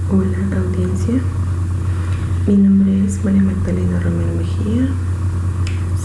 Hola audiencia, mi nombre es María Magdalena Romero Mejía,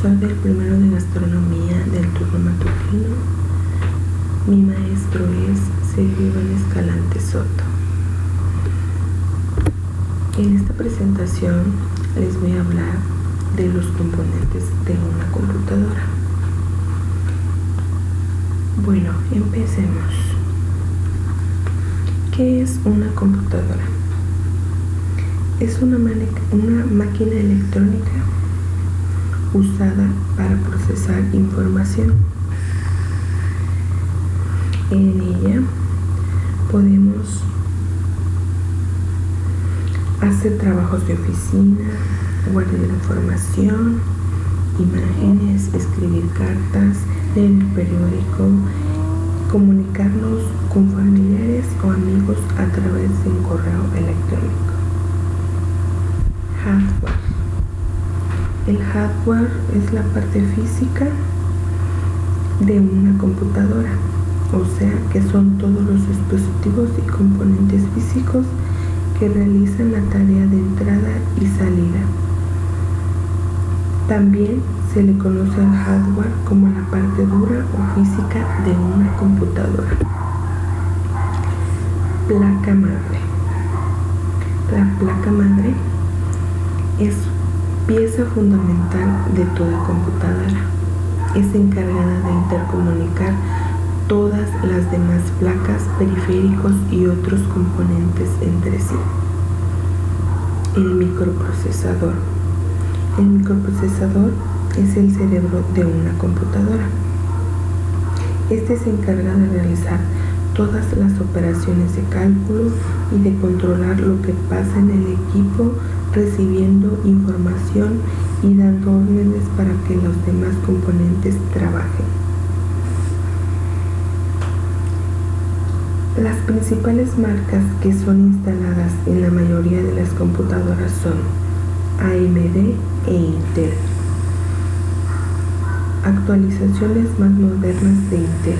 soy del primero de gastronomía del turno matutino. Mi maestro es Sergio Iván Escalante Soto. En esta presentación les voy a hablar de los componentes de una computadora. Bueno, empecemos. ¿Qué es una computadora? Es una máquina electrónica usada para procesar información. En ella podemos hacer trabajos de oficina, guardar información, imágenes, escribir cartas, leer el periódico, comunicarnos con familiares o amigos a través de un correo electrónico. Hardware. El hardware es la parte física de una computadora, o sea que son todos los dispositivos y componentes físicos que realizan la tarea de entrada y salida. También se le conoce al hardware como la parte dura o física de una computadora. Placa madre. La placa madre es pieza fundamental de toda computadora. Es encargada de intercomunicar todas las demás placas, periféricos y otros componentes entre sí. El microprocesador. El microprocesador es el cerebro de una computadora. Este se encarga de realizar todas las operaciones de cálculo y de controlar lo que pasa en el equipo, recibiendo información y dando órdenes para que los demás componentes trabajen. Las principales marcas que son instaladas en la mayoría de las computadoras son AMD e Intel. Actualizaciones más modernas de Intel.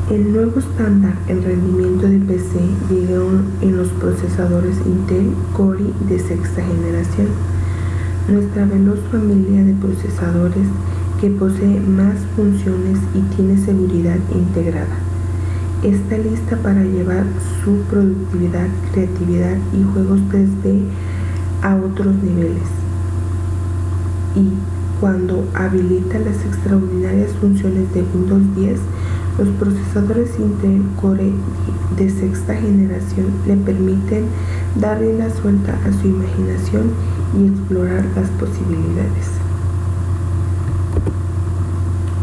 El nuevo estándar en rendimiento de PC llegó en los procesadores Intel Core de sexta generación, nuestra veloz familia de procesadores que posee más funciones y tiene seguridad integrada. Está lista para llevar su productividad, creatividad y juegos 3D a otros niveles. Y cuando habilita las extraordinarias funciones de Windows 10, los procesadores Intel Core de sexta generación le permiten darle la suelta a su imaginación y explorar las posibilidades.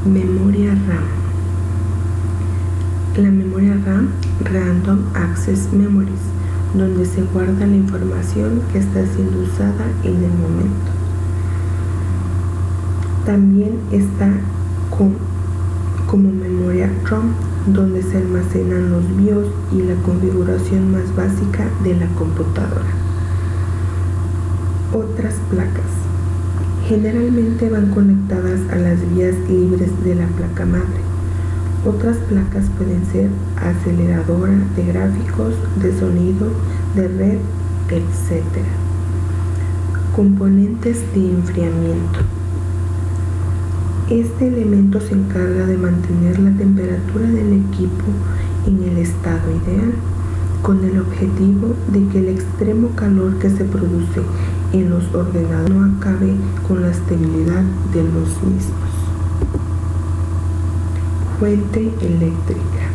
Memoria RAM. La memoria RAM, Random Access Memories, donde se guarda la información que está siendo usada en el momento. También está como memoria ROM, donde se almacenan los BIOS y la configuración más básica de la computadora. Otras placas. Generalmente van conectadas a las vías libres de la placa madre. Otras placas pueden ser aceleradora de gráficos, de sonido, de red, etc. Componentes de enfriamiento. Este elemento se encarga de mantener la temperatura del equipo en el estado ideal, con el objetivo de que el extremo calor que se produce en los ordenadores no acabe con la estabilidad de los mismos. Fuente eléctrica.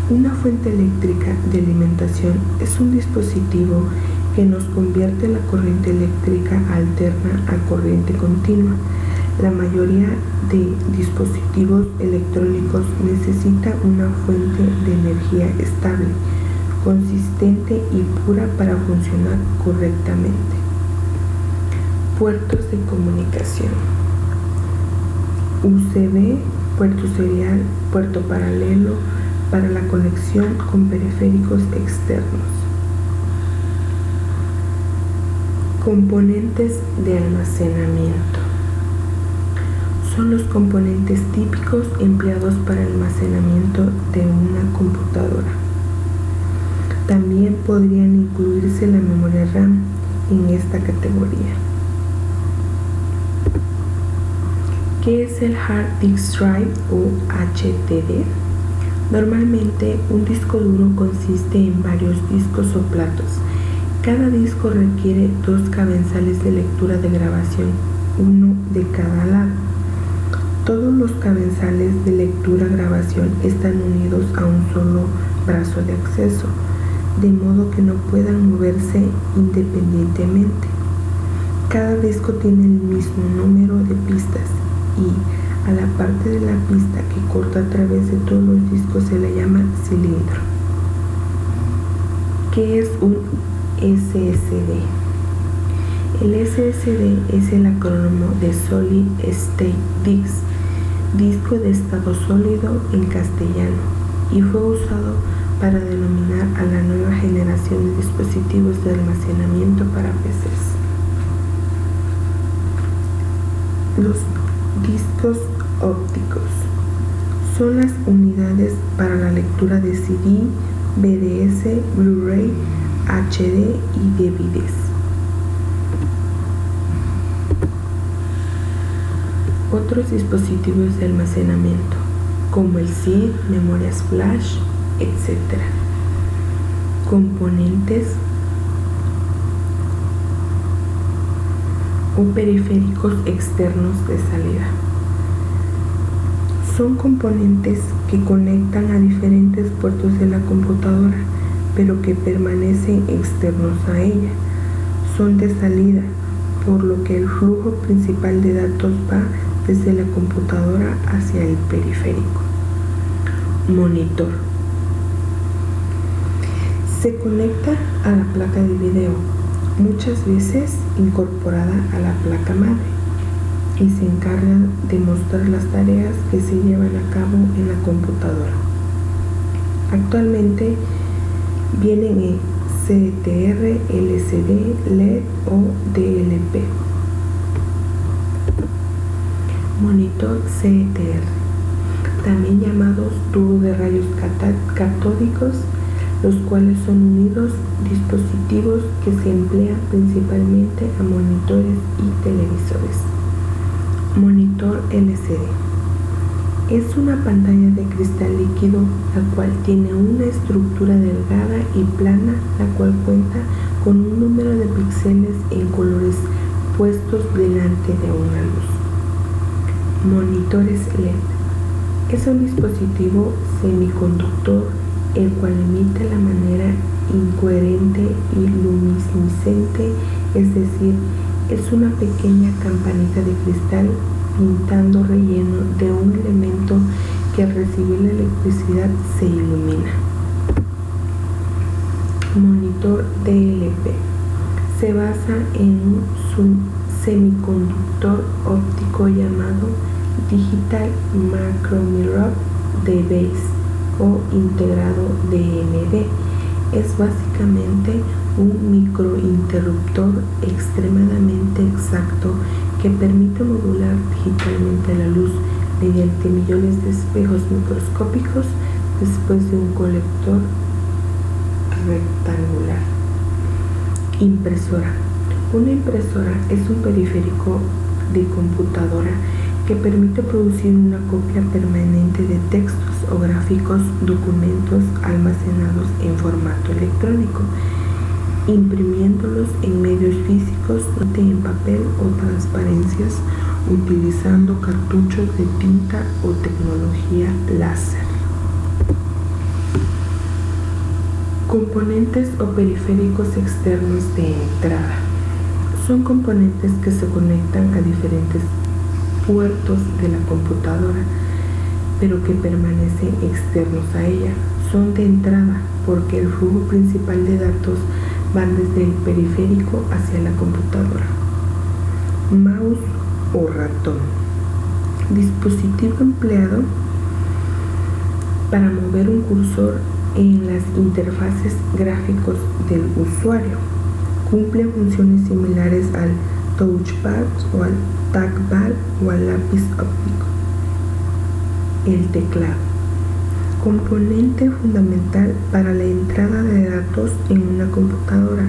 Una fuente eléctrica de alimentación es un dispositivo que nos convierte la corriente eléctrica alterna a corriente continua. La mayoría de dispositivos electrónicos necesita una fuente de energía estable, consistente y pura para funcionar correctamente. Puertos de comunicación. USB, puerto serial, puerto paralelo para la conexión con periféricos externos. Componentes de almacenamiento. Son los componentes típicos empleados para el almacenamiento de una computadora. También podrían incluirse la memoria RAM en esta categoría. ¿Qué es el Hard Disk Drive o HDD? Normalmente un disco duro consiste en varios discos o platos. Cada disco requiere dos cabezales de lectura de grabación, uno de cada lado. Todos los cabezales de lectura-grabación están unidos a un solo brazo de acceso, de modo que no puedan moverse independientemente. Cada disco tiene el mismo número de pistas y a la parte de la pista que corta a través de todos los discos se le llama cilindro. ¿Qué es un SSD? El SSD es el acrónimo de Solid State Disk, disco de estado sólido en castellano, y fue usado para denominar a la nueva generación de dispositivos de almacenamiento para PCs. Los discos ópticos son las unidades para la lectura de CD, BDS, Blu-ray, HD y DVDs. Otros dispositivos de almacenamiento, como el SID, memorias flash, etc. Componentes o periféricos externos de salida. Son componentes que conectan a diferentes puertos de la computadora, pero que permanecen externos a ella. Son de salida, por lo que el flujo principal de datos va desde la computadora hacia el periférico. Monitor. Se conecta a la placa de video, muchas veces incorporada a la placa madre, y se encarga de mostrar las tareas que se llevan a cabo en la computadora. Actualmente vienen en CTR, LCD, LED o DLP. Monitor CTR, también llamados tubos de rayos catódicos, los cuales son unidos dispositivos que se emplean principalmente a monitores y televisores. Monitor LCD es una pantalla de cristal líquido, la cual tiene una estructura delgada y plana, la cual cuenta con un número de píxeles en colores puestos delante de una luz. Monitores LED es un dispositivo semiconductor el cual emite la manera incoherente y luminiscente, es decir, es una pequeña campanita de cristal pintando relleno de un elemento que al recibir la electricidad se ilumina. Monitor DLP se basa en un semiconductor óptico llamado Digital Macromirror Device o integrado DMD. Es básicamente un microinterruptor extremadamente exacto que permite modular digitalmente la luz mediante millones de espejos microscópicos después de un colector rectangular. Impresora. Una impresora es un periférico de computadora que permite producir una copia permanente de textos o gráficos, documentos almacenados en formato electrónico, imprimiéndolos en medios físicos, en papel o transparencias, utilizando cartuchos de tinta o tecnología láser. Componentes o periféricos externos de entrada. Son componentes que se conectan a diferentes puertos de la computadora, pero que permanecen externos a ella. Son de entrada porque el flujo principal de datos van desde el periférico hacia la computadora. Mouse o ratón. Dispositivo empleado para mover un cursor en las interfaces gráficos del usuario. Cumple funciones similares al touchpad o al trackpad o al lápiz óptico. El teclado. Componente fundamental para la entrada de datos computadora,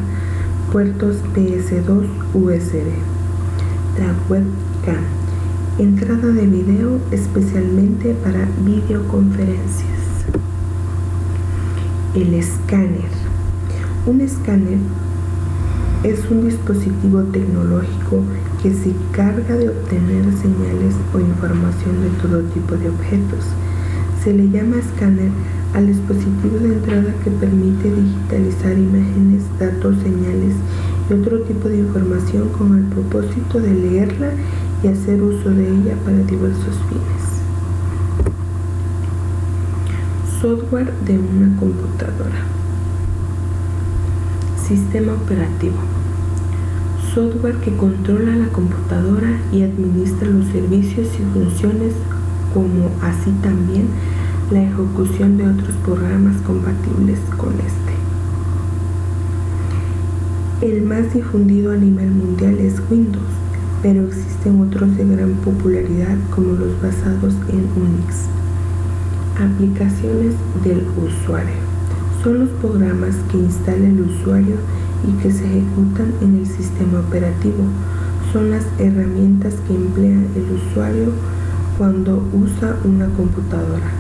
puertos PS2 USB, la webcam, entrada de video especialmente para videoconferencias. El escáner. Un escáner es un dispositivo tecnológico que se encarga de obtener señales o información de todo tipo de objetos. Se le llama escáner al dispositivo de entrada que permite digitalizar imágenes, datos, señales y otro tipo de información con el propósito de leerla y hacer uso de ella para diversos fines. Software de una computadora. Sistema operativo. Software que controla la computadora y administra los servicios y funciones, como así también la ejecución de otros programas compatibles con este. El más difundido a nivel mundial es Windows, pero existen otros de gran popularidad como los basados en Unix. Aplicaciones del usuario. Son los programas que instala el usuario y que se ejecutan en el sistema operativo. Son las herramientas que emplea el usuario cuando usa una computadora.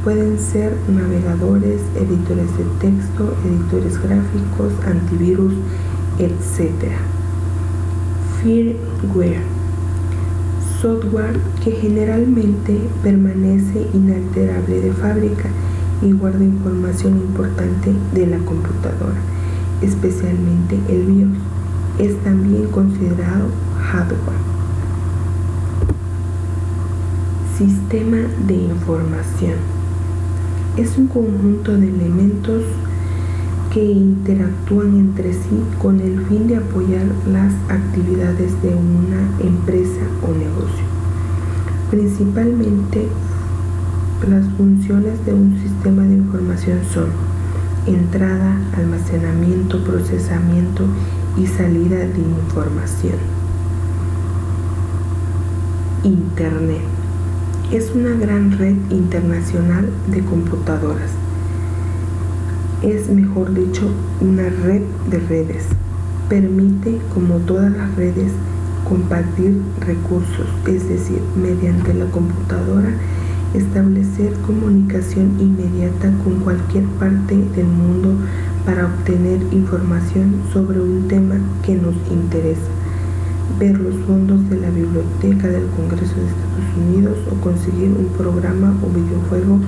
Pueden ser navegadores, editores de texto, editores gráficos, antivirus, etc. Firmware. Software que generalmente permanece inalterable de fábrica y guarda información importante de la computadora, especialmente el BIOS. Es también considerado hardware. Sistema de información. Es un conjunto de elementos que interactúan entre sí con el fin de apoyar las actividades de una empresa o negocio. Principalmente, las funciones de un sistema de información son entrada, almacenamiento, procesamiento y salida de información. Internet. Es una gran red internacional de computadoras. Es, mejor dicho, una red de redes. Permite, como todas las redes, compartir recursos, es decir, mediante la computadora, establecer comunicación inmediata con cualquier parte del mundo para obtener información sobre un tema que nos interesa, ver los fondos de la Biblioteca del Congreso de Estados Unidos o conseguir un programa o videojuego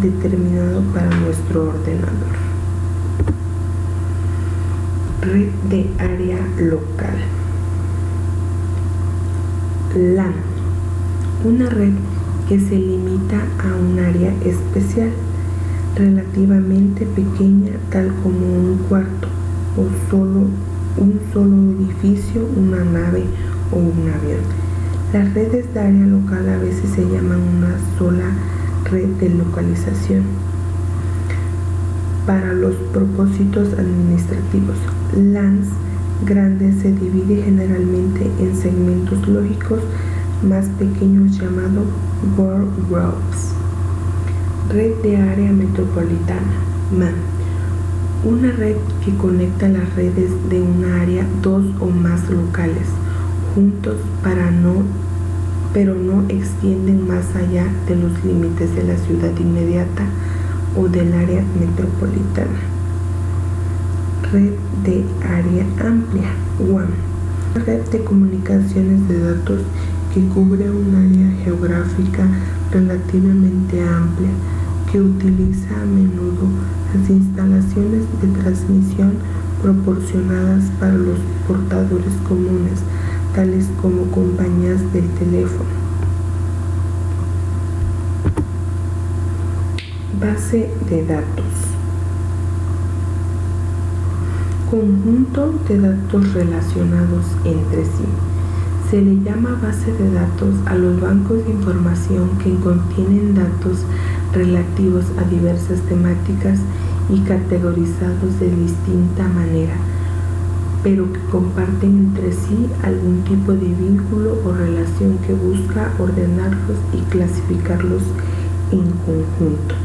determinado para nuestro ordenador. Red de área local. LAN. Una red que se limita a un área especial, relativamente pequeña, tal como un cuarto o un solo edificio, una nave o un avión. Las redes de área local a veces se llaman una sola red de localización. Para los propósitos administrativos, LANs grandes se divide generalmente en segmentos lógicos más pequeños llamados world groups. Red de área metropolitana, MAN. Una red que conecta las redes de una área, dos o más locales, juntos pero no extienden más allá de los límites de la ciudad inmediata o del área metropolitana. Red de área amplia, WAN. Una red de comunicaciones de datos que cubre un área geográfica relativamente amplia, que utiliza a menudo las instalaciones de transmisión proporcionadas para los portadores comunes, tales como compañías del teléfono. Base de datos. Conjunto de datos relacionados entre sí. Se le llama base de datos a los bancos de información que contienen datos relativos a diversas temáticas y categorizados de distinta manera, pero que comparten entre sí algún tipo de vínculo o relación que busca ordenarlos y clasificarlos en conjunto.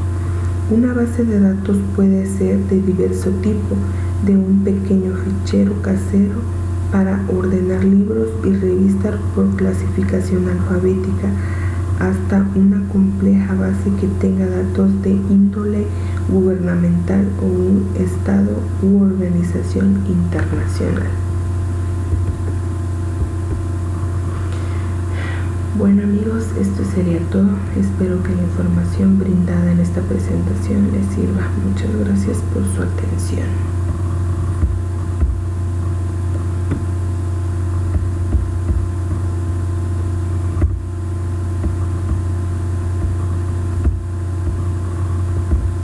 Una base de datos puede ser de diverso tipo, de un pequeño fichero casero para ordenar libros y revistas por clasificación alfabética, hasta una compleja base que tenga datos de índole gubernamental o un estado u organización internacional. Bueno amigos, esto sería todo. Espero que la información brindada en esta presentación les sirva. Muchas gracias por su atención.